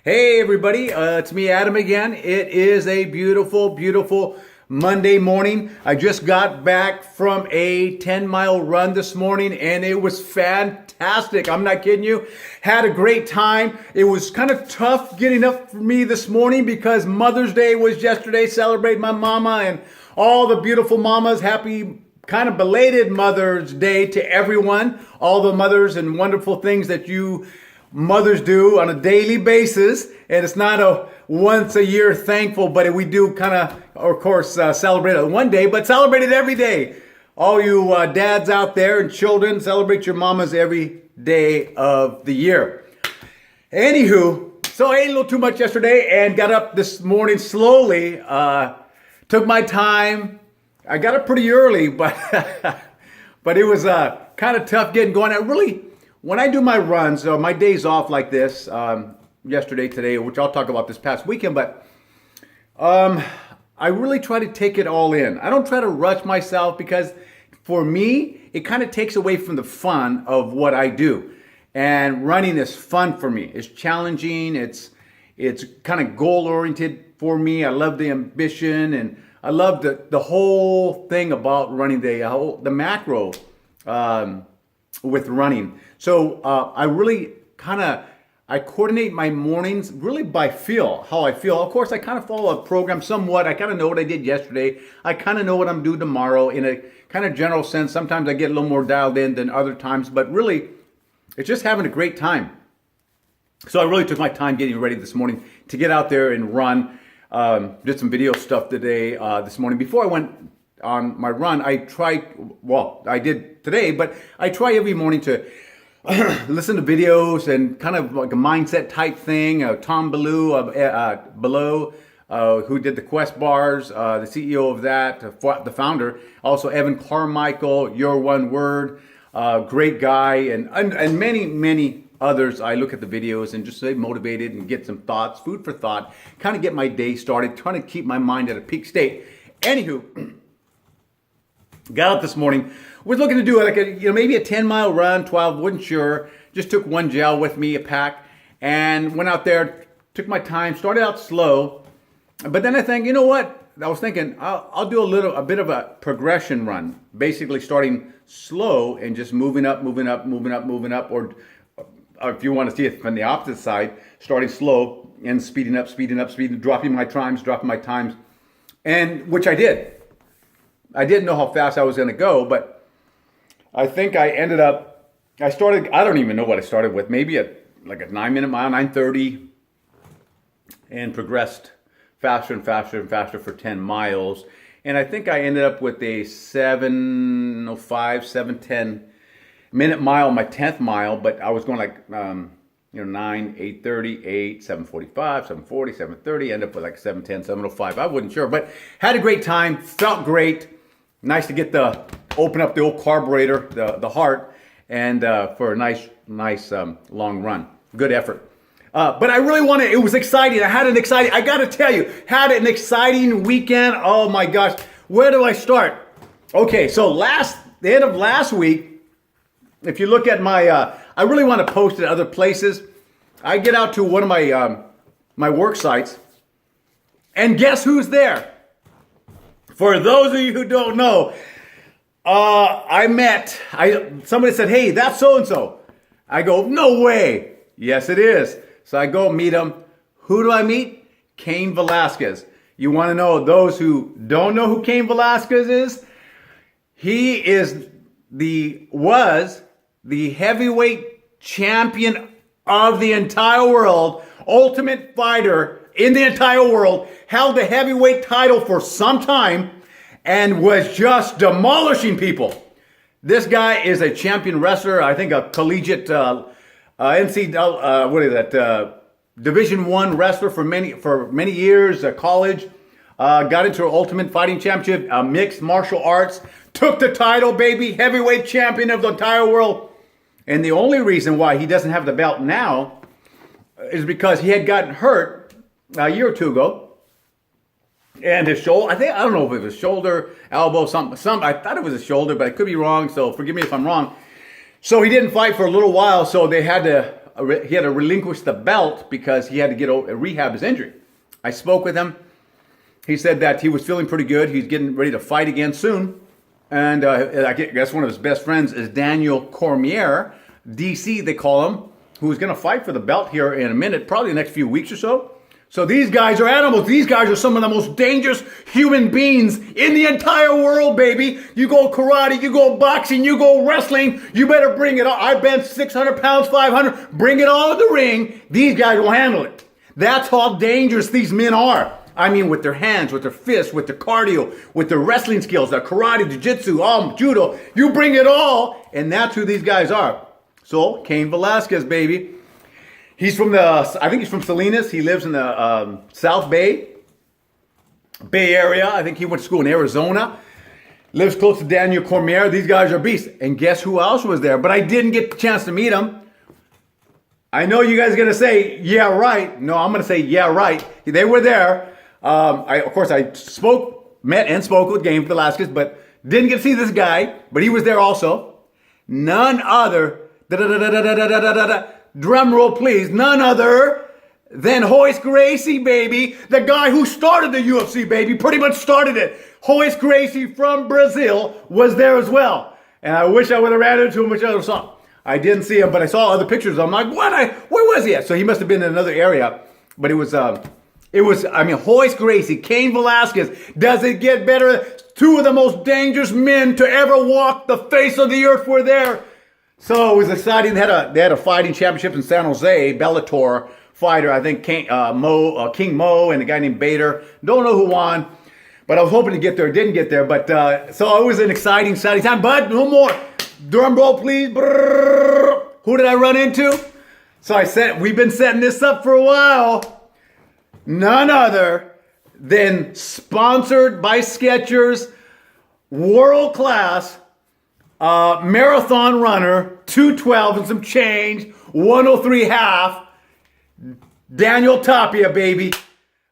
Hey everybody, it's me Adam again. It is a beautiful, beautiful Monday morning. I just got back from a 10-mile run this morning and it was fantastic. I'm not kidding you. Had a great time. It was kind of tough getting up for me this morning because Mother's Day was yesterday. Celebrate my mama and all the beautiful mamas. Happy kind of belated Mother's Day to everyone. All the mothers and wonderful things that you mothers do on a daily basis, and it's not a once a year thankful, but we do kind of course, celebrate it one day, but celebrate it every day. All you dads out there and children, celebrate your mamas every day of the year. Anywho, so I ate a little too much yesterday and got up this morning slowly. Took my time. I got up pretty early, but but it was kind of tough getting going. When I do my runs, my days off like this, yesterday, today, which I'll talk about this past weekend, but I really try to take it all in. I don't try to rush myself because for me, it kind of takes away from the fun of what I do. And running is fun for me. It's challenging. It's kind of goal-oriented for me. I love the ambition and I love the whole thing about running, the macro with running. So I really I coordinate my mornings really by how I feel. Of course, I kind of follow a program somewhat. I kind of know what I did yesterday. I kind of know what I'm doing tomorrow in a kind of general sense. Sometimes I get a little more dialed in than other times, but really, it's just having a great time. So I really took my time getting ready this morning to get out there and run. Did some video stuff today, this morning. Before I went on my run, I did today, but I try every morning to listen to videos and kind of like a mindset type thing. Tom Below, who did the Quest bars, the CEO of that, the founder. Also Evan Carmichael, Your One Word, great guy, and many, many others. I look at the videos and just stay motivated and get some thoughts, food for thought, kind of get my day started, trying to keep my mind at a peak state. Anywho, got up this morning, was looking to do maybe a 10-mile run, 12, wasn't sure. Just took one gel with me, a pack, and went out there, took my time, started out slow. But then I think, you know what? I was thinking I'll do a bit of a progression run, basically starting slow and just moving up, or if you want to see it from the opposite side, starting slow and speeding up, dropping my times, and which I did. I didn't know how fast I was going to go, but I think I don't even know what I started with, maybe a 9-minute mile, 9:30, and progressed faster and faster for 10 miles. And I think I ended up with a 7:05, 7:10 minute mile, my 10th mile, but I was going 9, 8:30, 8, 7:45, 7:40, 7:30, ended up with 7:10, 7:05. I wasn't sure, but had a great time, felt great. Nice to open up the old carburetor, the heart, and for a nice long run. Good effort. But I really it was exciting. I got to tell you, had an exciting weekend. Oh my gosh. Where do I start? Okay, so the end of last week, if you look at my, I really want to post it other places. I get out to one of my work sites, and guess who's there? For those of you who don't know, somebody said, hey, that's so-and-so. I go, no way. Yes, it is. So I go meet him. Who do I meet? Cain Velasquez. You want to know, those who don't know who Cain Velasquez is? He was the heavyweight champion of the entire world, ultimate fighter in the entire world, held the heavyweight title for some time, and was just demolishing people. This guy is a champion wrestler, I think a collegiate Division I wrestler for many years, college. Got into Ultimate Fighting Championship, mixed martial arts, took the title, baby, heavyweight champion of the entire world. And the only reason why he doesn't have the belt now is because he had gotten hurt a year or two ago. And his shoulder, I don't know if it was shoulder, elbow, something. I thought it was a shoulder, but I could be wrong, so forgive me if I'm wrong. So he didn't fight for a little while, so they had to to relinquish the belt because he had to rehab his injury. I spoke with him. He said that he was feeling pretty good. He's getting ready to fight again soon. And I guess one of his best friends is Daniel Cormier, DC they call him, who's going to fight for the belt here in a minute, probably the next few weeks or so. So these guys are animals. These guys are some of the most dangerous human beings in the entire world, baby. You go karate, you go boxing, you go wrestling. You better bring it all. I bench 600 pounds, 500. Bring it all to the ring. These guys will handle it. That's how dangerous these men are. I mean, with their hands, with their fists, with their cardio, with their wrestling skills, their karate, jiu-jitsu, judo. You bring it all, and that's who these guys are. So, Cain Velasquez, baby. He's from I think he's from Salinas. He lives in the South Bay Area. I think he went to school in Arizona. Lives close to Daniel Cormier. These guys are beasts. And guess who else was there? But I didn't get the chance to meet him. I know you guys are going to say, yeah, right. No, I'm going to say, yeah, right. They were there. Of course, I met and spoke with Cain Velasquez, but didn't get to see this guy. But he was there also. None other. Drum roll, please. None other than Royce Gracie, baby. The guy who started the UFC, baby. Pretty much started it. Royce Gracie from Brazil was there as well. And I wish I would have ran into him, which I saw. I didn't see him, but I saw other pictures. I'm like, where was he at? So he must have been in another area. But it was, Royce Gracie, Cain Velasquez. Does it get better? Two of the most dangerous men to ever walk the face of the earth were there. So it was exciting. They had a fighting championship in San Jose, Bellator fighter. I think King Mo and a guy named Bader. Don't know who won, but I was hoping to get there. Didn't get there, but so it was an exciting time. But no more. Drum roll, please. Brrr. Who did I run into? So we've been setting this up for a while. None other than sponsored by Skechers, world class. Marathon runner, 212 and some change, 103 half, Daniel Tapia, baby.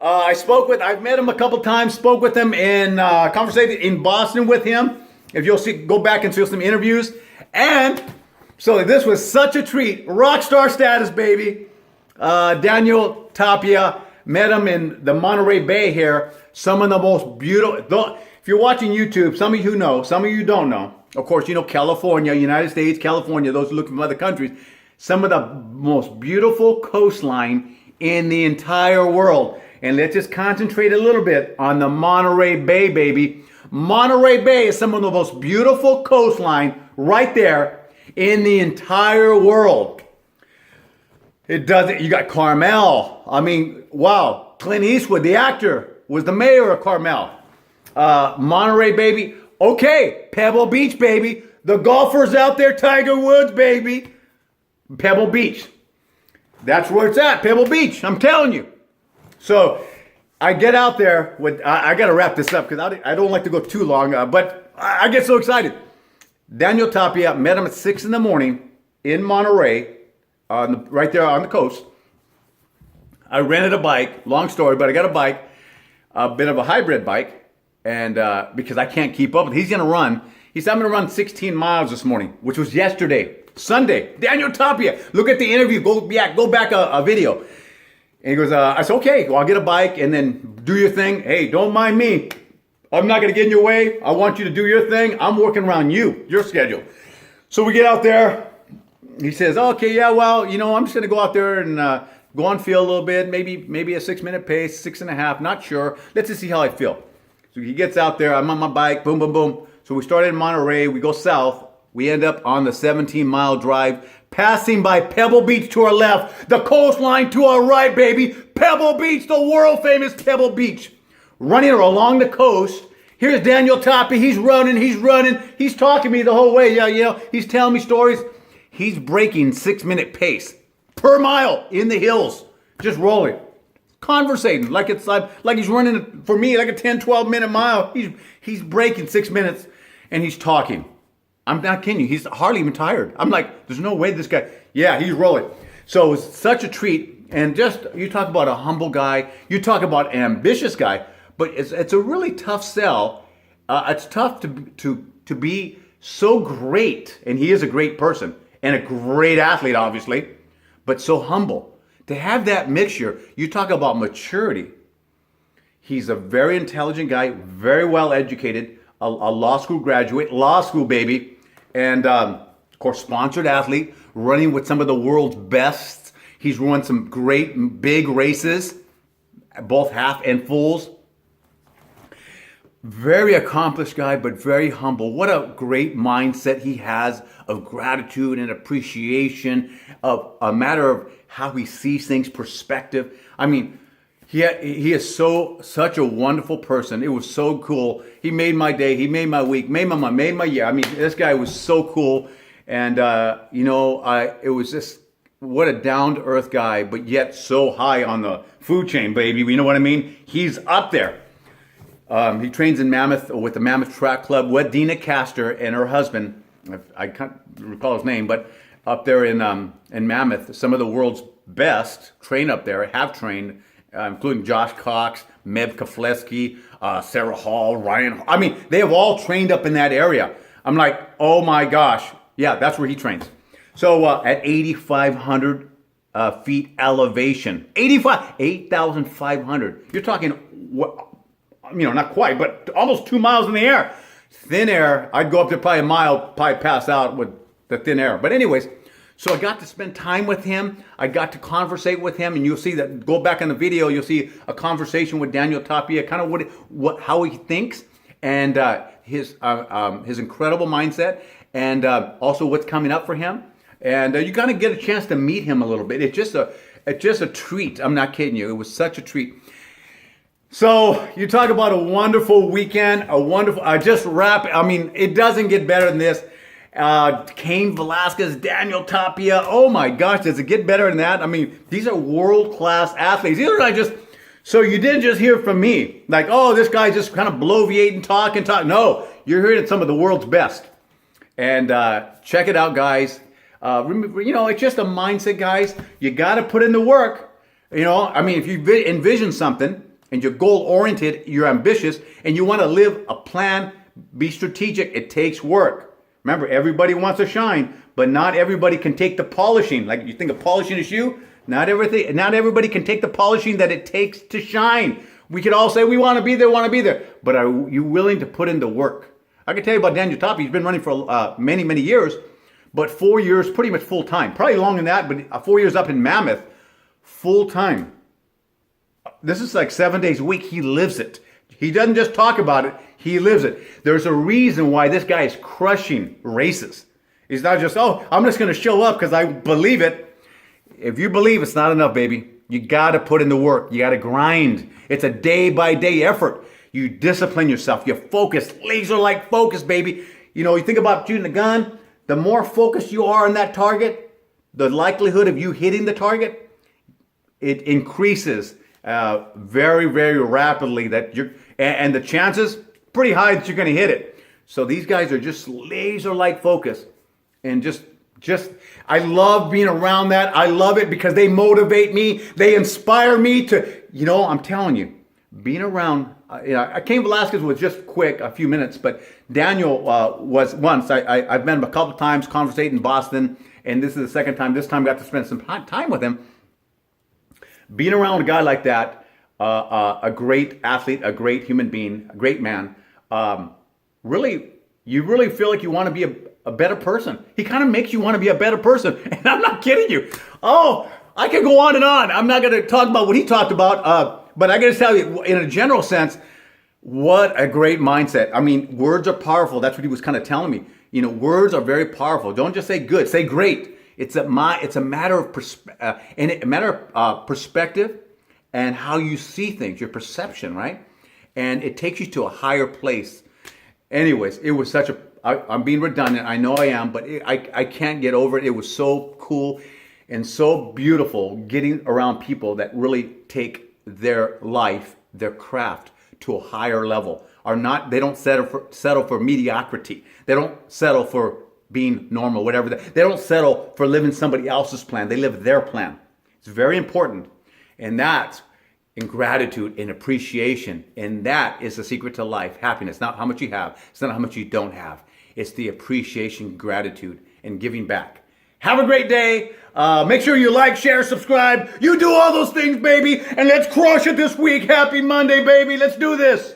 I've met him a couple times, spoke with him in conversation in Boston with him. If you'll see, go back and see some interviews. And so this was such a treat. Rock star status, baby. Daniel Tapia, met him in the Monterey Bay here. Some of the most beautiful, if you're watching YouTube, some of you know, some of you don't know. Of course, you know California, United States, California, those who look from other countries. Some of the most beautiful coastline in the entire world. And let's just concentrate a little bit on the Monterey Bay, baby. Monterey Bay is some of the most beautiful coastline right there in the entire world. It doesn't, you got Carmel. I mean, wow. Clint Eastwood, the actor, was the mayor of Carmel. Monterey, baby. Okay, Pebble Beach, baby. The golfers out there, Tiger Woods, baby. Pebble Beach. That's where it's at, Pebble Beach. I'm telling you. So I get out there with, I got to wrap this up because I don't like to go too long, but I get so excited. Daniel Tapia, met him at 6 in the morning in Monterey, right there on the coast. I rented a bike, long story, but I got a bike, a bit of a hybrid bike. And because I can't keep up with, he's going to run. He said, I'm going to run 16 miles this morning, which was yesterday, Sunday. Daniel Tapia, look at the interview. Go back a video. And he goes, I said, okay, well, I'll get a bike and then do your thing. Hey, don't mind me. I'm not going to get in your way. I want you to do your thing. I'm working around you, your schedule. So we get out there. He says, okay, yeah, well, I'm just going to go out there and go on feel a little bit. Maybe a 6-minute pace, 6.5, not sure. Let's just see how I feel. So he gets out there, I'm on my bike, boom, boom, boom. So we started in Monterey, we go south. We end up on the 17-mile drive, passing by Pebble Beach to our left, the coastline to our right, baby. Pebble Beach, the world-famous Pebble Beach. Running along the coast. Here's Daniel Tapia, he's running. He's talking to me the whole way. Yeah, he's telling me stories. He's breaking 6-minute pace per mile in the hills, just rolling. Conversating like he's running for me like a 10-12 minute mile. He's breaking 6 minutes and he's talking. I'm not kidding you. He's hardly even tired. I'm like, there's no way this guy. Yeah, he's rolling. So it was such a treat. And just you talk about a humble guy. You talk about an ambitious guy. But it's a really tough sell. It's tough to be so great, and he is a great person and a great athlete, obviously. but so humble. To have that mixture, you talk about maturity. He's a very intelligent guy, very well educated, a law school graduate, law school baby, and of course, sponsored athlete, running with some of the world's best. He's run some great big races, both half and fulls. Very accomplished guy, but very humble. What a great mindset he has of gratitude and appreciation, of a matter of how he sees things, perspective. I mean, he is such a wonderful person. It was so cool. He made my day. He made my week. Made my month. Made my year. I mean, this guy was so cool. And it was just what a down to earth guy, but yet so high on the food chain, baby. You know what I mean? He's up there. He trains in Mammoth with the Mammoth Track Club with Dina Castor and her husband. I can't recall his name, but up there in Mammoth, some of the world's best train up there, have trained, including Josh Cox, Meb Keflezighi, Sarah Hall, Ryan. I mean, they have all trained up in that area. I'm like, oh my gosh. Yeah, that's where he trains. So at 8,500 feet elevation, 8,500. You're talking, not quite, but almost 2 miles in the air. Thin air, I'd go up to probably a mile, probably pass out with the thin air. But anyways, so I got to spend time with him. I got to conversate with him, and you'll see that, go back in the video, you'll see a conversation with Daniel Tapia, kind of how he thinks, and his incredible mindset, and also what's coming up for him. And you kind of get a chance to meet him a little bit. It's just a treat. I'm not kidding you. It was such a treat. So you talk about a wonderful weekend, it doesn't get better than this. Cain Velasquez, Daniel Tapia. Oh my gosh, does it get better than that? I mean, these are world-class athletes. These are not just, so you didn't just hear from me, like, oh, this guy just kind of bloviate and talk. No, you're hearing some of the world's best. And check it out, guys. Remember, it's just a mindset, guys. You got to put in the work. If you envision something, and you're goal-oriented, you're ambitious, and you want to live a plan, be strategic, it takes work. Remember, everybody wants to shine, but not everybody can take the polishing. Like you think of polishing a shoe, not everybody can take the polishing that it takes to shine. We could all say we want to be there, but are you willing to put in the work? I can tell you about Daniel Tapia. He's been running for many, many years, but 4 years, pretty much full time. Probably longer than that, but 4 years up in Mammoth, full time. This is like 7 days a week. He lives it. He doesn't just talk about it. He lives it. There's a reason why this guy is crushing races. He's not just, I'm just going to show up because I believe it. If you believe, it's not enough, baby. You got to put in the work. You got to grind. It's a day-by-day effort. You discipline yourself. You focus, laser-like focus, baby. You think about shooting a gun. The more focused you are on that target, the likelihood of you hitting the target, it increases very, very rapidly, and the chances pretty high that you're going to hit it. So these guys are just laser-like focus, and just I love being around that. I love it because they motivate me. They inspire me to, I'm telling you, being around. Cain Velasquez was just quick, a few minutes, but Daniel was once. I've met him a couple times, conversating in Boston, and this is the second time. This time I got to spend some time with him. Being around a guy like that, a great athlete, a great human being, a great man, you really feel like you want to be a better person. He kind of makes you want to be a better person. And I'm not kidding you. Oh, I could go on and on. I'm not going to talk about what he talked about, but I got to tell you, in a general sense, what a great mindset. I mean, words are powerful. That's what he was kind of telling me. Words are very powerful. Don't just say good, say great. It's a matter of perspective and how you see things, your perception, right? And it takes you to a higher place. Anyways, it was I'm being redundant, I know I am, but I can't get over it. It was so cool and so beautiful getting around people that really take their life, their craft to a higher level. They don't settle for mediocrity. They don't settle for being normal, whatever. They don't settle for living somebody else's plan. They live their plan. It's very important. And that's in gratitude and appreciation. And that is the secret to life, happiness. Not how much you have. It's not how much you don't have. It's the appreciation, gratitude, and giving back. Have a great day. Make sure you like, share, subscribe. You do all those things, baby. And let's crush it this week. Happy Monday, baby. Let's do this.